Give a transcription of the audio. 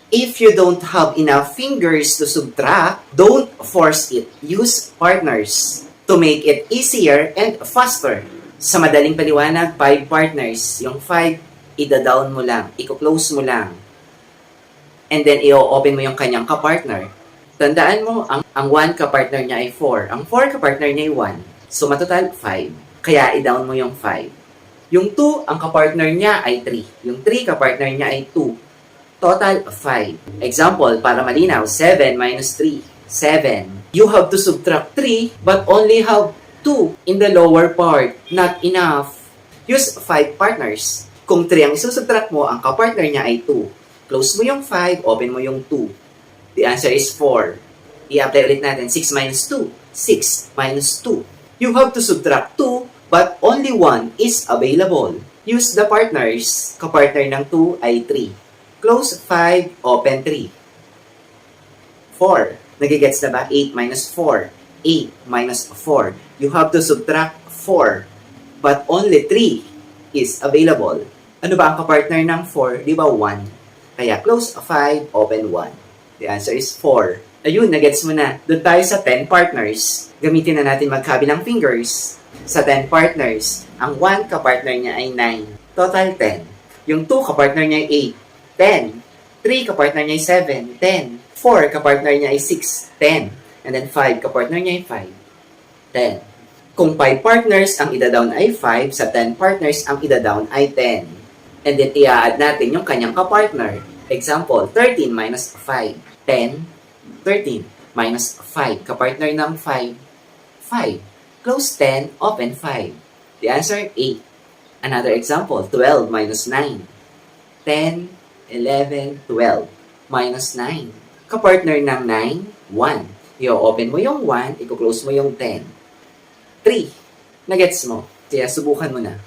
If you don't have enough fingers to subtract, don't force it. Use partners to make it easier and faster. Sa madaling paliwanag, 5 partners. Yung 5, ida-down mo lang, i-close mo lang. And then, i-open mo yung kanyang kapartner. Tandaan mo, ang 1 kapartner niya ay 4. Ang 4 kapartner niya ay 1. So, matotal, 5. Kaya, i-down mo yung 5. Yung 2, ang kapartner niya ay 3. Yung 3 kapartner niya ay 2. Total, 5. Example, para malinaw, 7 minus 3, 7. You have to subtract 3, but only have 2 in the lower part. Not enough. Use 5 partners. Kung 3 ang isusubtract mo, ang kapartner niya ay 2. Close mo yung 5, open mo yung 2. The answer is 4. I-apply ulit natin. 6 minus 2. 6 minus 2. You have to subtract 2, but only 1 is available. Use the partners. Kapartner ng 2 ay 3. Close 5, open 3. 4. Nagigets na ba? 8 minus 4. 8 minus 4. You have to subtract 4. But only 3 is available. Ano ba ang kapartner ng 4? Di ba 1? Kaya close 5, open 1. The answer is 4. Ayun, nagets mo na. Doon tayo sa 10 partners. Gamitin na natin magkabilang fingers. Sa 10 partners, ang 1 kapartner niya ay 9. Total 10. Yung 2 kapartner niya ay 8. 10. 3 kapartner niya ay 7, 10. 4 kapartner niya ay 6, 10. And then 5 kapartner niya ay 5, 10. Kung 5 partners ang ida-down ay 5, sa 10 partners ang ida-down ay 10. And then i-add natin yung kanyang kapartner. Example, 13 minus 5, 10. 13 minus 5, kapartner ng 5, 5. Close 10, open 5. The answer, 8. Another example, 12 minus 9, 10, 11, 12, minus 9. Kapartner ng 9, 1. I-open mo yung 1, i-close mo yung 10. 3. Nagets mo? Kaya subukan mo na.